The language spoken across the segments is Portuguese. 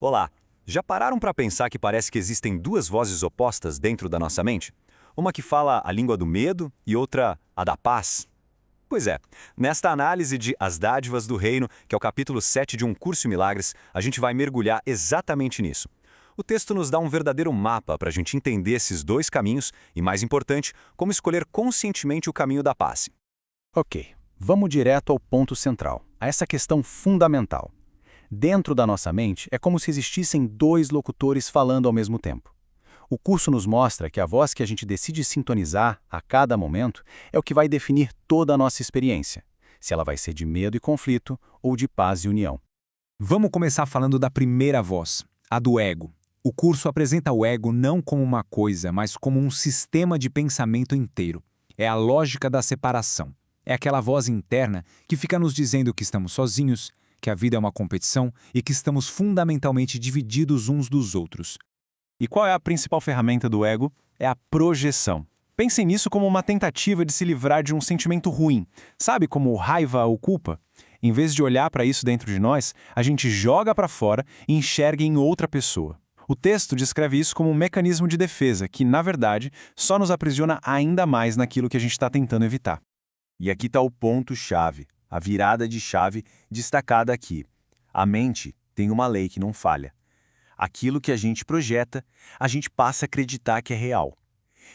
Olá! Já pararam para pensar que parece que existem duas vozes opostas dentro da nossa mente? Uma que fala a língua do medo e outra a da paz? Pois é, nesta análise de As Dádivas do Reino, que é o capítulo 7 de Um Curso em Milagres, a gente vai mergulhar exatamente nisso. O texto nos dá um verdadeiro mapa para a gente entender esses dois caminhos e, mais importante, como escolher conscientemente o caminho da paz. Ok, vamos direto ao ponto central, a essa questão fundamental. Dentro da nossa mente, é como se existissem dois locutores falando ao mesmo tempo. O curso nos mostra que a voz que a gente decide sintonizar a cada momento é o que vai definir toda a nossa experiência, se ela vai ser de medo e conflito ou de paz e união. Vamos começar falando da primeira voz, a do ego. O curso apresenta o ego não como uma coisa, mas como um sistema de pensamento inteiro. É a lógica da separação. É aquela voz interna que fica nos dizendo que estamos sozinhos, que a vida é uma competição e que estamos fundamentalmente divididos uns dos outros. E qual é a principal ferramenta do ego? É a projeção. Pensem nisso como uma tentativa de se livrar de um sentimento ruim, sabe, como raiva ou culpa? Em vez de olhar para isso dentro de nós, a gente joga para fora e enxerga em outra pessoa. O texto descreve isso como um mecanismo de defesa que, na verdade, só nos aprisiona ainda mais naquilo que a gente está tentando evitar. E aqui está o ponto-chave, a virada de chave destacada aqui. A mente tem uma lei que não falha. Aquilo que a gente projeta, a gente passa a acreditar que é real.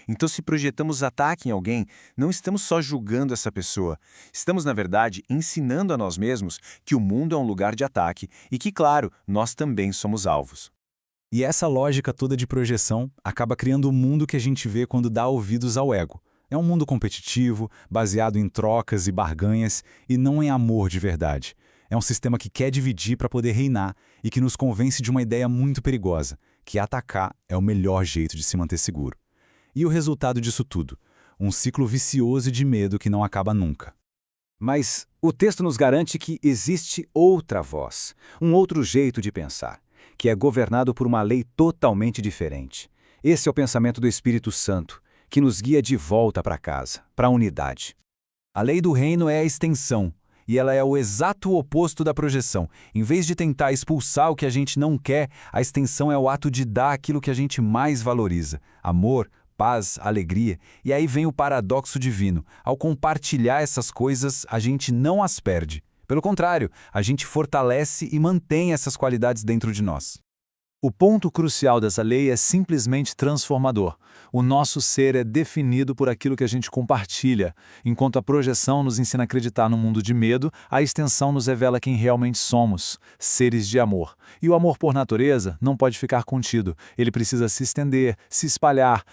Então, se projetamos ataque em alguém, não estamos só julgando essa pessoa. Estamos, na verdade, ensinando a nós mesmos que o mundo é um lugar de ataque e que, claro, nós também somos alvos. E essa lógica toda de projeção acaba criando o mundo que a gente vê quando dá ouvidos ao ego. É um mundo competitivo, baseado em trocas e barganhas, e não em amor de verdade. É um sistema que quer dividir para poder reinar e que nos convence de uma ideia muito perigosa, que atacar é o melhor jeito de se manter seguro. E o resultado disso tudo? Um ciclo vicioso de medo que não acaba nunca. Mas o texto nos garante que existe outra voz, um outro jeito de pensar, que é governado por uma lei totalmente diferente. Esse é o pensamento do Espírito Santo, que nos guia de volta para casa, para a unidade. A lei do reino é a extensão, e ela é o exato oposto da projeção. Em vez de tentar expulsar o que a gente não quer, a extensão é o ato de dar aquilo que a gente mais valoriza: amor, paz, alegria. E aí vem o paradoxo divino. Ao compartilhar essas coisas, a gente não as perde. Pelo contrário, a gente fortalece e mantém essas qualidades dentro de nós. O ponto crucial dessa lei é simplesmente transformador. O nosso ser é definido por aquilo que a gente compartilha. Enquanto a projeção nos ensina a acreditar no mundo de medo, a extensão nos revela quem realmente somos, seres de amor. E o amor por natureza não pode ficar contido. Ele precisa se estender, se espalhar.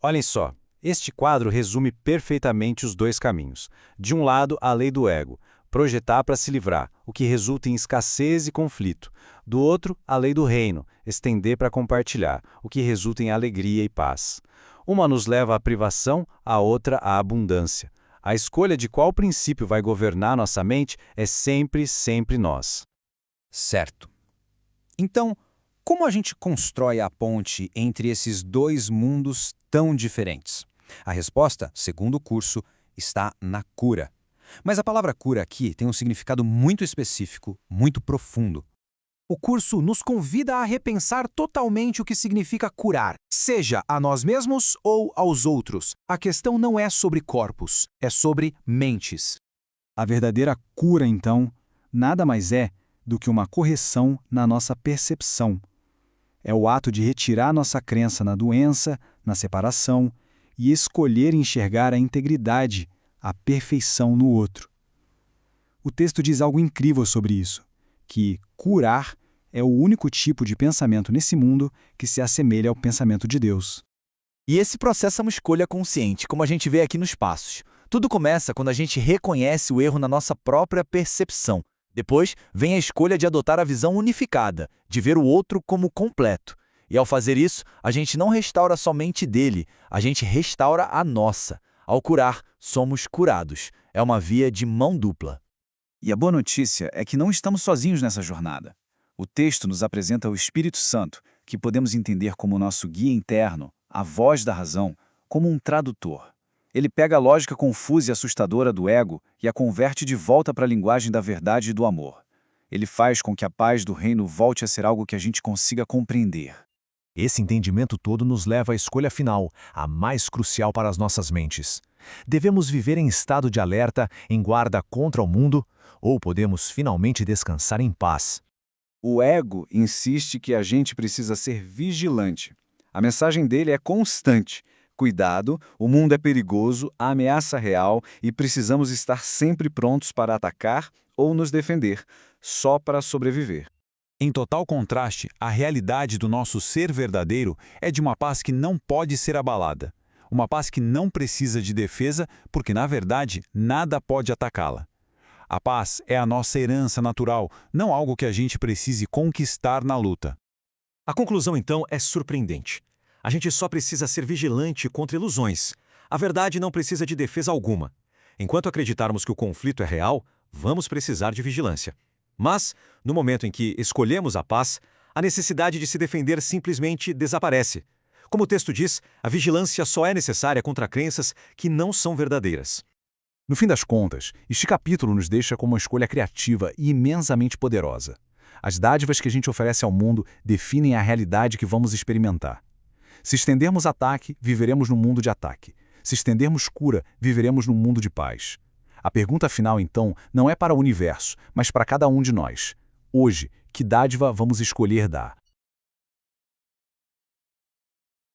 Olhem só, este quadro resume perfeitamente os dois caminhos. De um lado, a lei do ego, projetar para se livrar, o que resulta em escassez e conflito. Do outro, a lei do reino, estender para compartilhar, o que resulta em alegria e paz. Uma nos leva à privação, a outra à abundância. A escolha de qual princípio vai governar nossa mente é sempre, sempre nós. Certo. Então, como a gente constrói a ponte entre esses dois mundos tão diferentes? A resposta, segundo o curso, está na cura. Mas a palavra cura aqui tem um significado muito específico, muito profundo. O curso nos convida a repensar totalmente o que significa curar, seja a nós mesmos ou aos outros. A questão não é sobre corpos, é sobre mentes. A verdadeira cura, então, nada mais é do que uma correção na nossa percepção. É o ato de retirar nossa crença na doença, na separação, e escolher enxergar a integridade, a perfeição no outro. O texto diz algo incrível sobre isso, que curar é o único tipo de pensamento nesse mundo que se assemelha ao pensamento de Deus. E esse processo é uma escolha consciente, como a gente vê aqui nos passos. Tudo começa quando a gente reconhece o erro na nossa própria percepção. Depois, vem a escolha de adotar a visão unificada, de ver o outro como completo. E ao fazer isso, a gente não restaura somente dele, a gente restaura a nossa. Ao curar, somos curados. É uma via de mão dupla. E a boa notícia é que não estamos sozinhos nessa jornada. O texto nos apresenta o Espírito Santo, que podemos entender como nosso guia interno, a voz da razão, como um tradutor. Ele pega a lógica confusa e assustadora do ego e a converte de volta para a linguagem da verdade e do amor. Ele faz com que a paz do reino volte a ser algo que a gente consiga compreender. Esse entendimento todo nos leva à escolha final, a mais crucial para as nossas mentes. Devemos viver em estado de alerta, em guarda contra o mundo, ou podemos finalmente descansar em paz? O ego insiste que a gente precisa ser vigilante. A mensagem dele é constante. Cuidado, o mundo é perigoso, a ameaça real e precisamos estar sempre prontos para atacar ou nos defender, só para sobreviver. Em total contraste, a realidade do nosso ser verdadeiro é de uma paz que não pode ser abalada. Uma paz que não precisa de defesa, porque, na verdade, nada pode atacá-la. A paz é a nossa herança natural, não algo que a gente precise conquistar na luta. A conclusão, então, é surpreendente. A gente só precisa ser vigilante contra ilusões. A verdade não precisa de defesa alguma. Enquanto acreditarmos que o conflito é real, vamos precisar de vigilância. Mas, no momento em que escolhemos a paz, a necessidade de se defender simplesmente desaparece. Como o texto diz, a vigilância só é necessária contra crenças que não são verdadeiras. No fim das contas, este capítulo nos deixa com uma escolha criativa e imensamente poderosa. As dádivas que a gente oferece ao mundo definem a realidade que vamos experimentar. Se estendermos ataque, viveremos no mundo de ataque. Se estendermos cura, viveremos no mundo de paz. A pergunta final, então, não é para o universo, mas para cada um de nós. Hoje, que dádiva vamos escolher dar?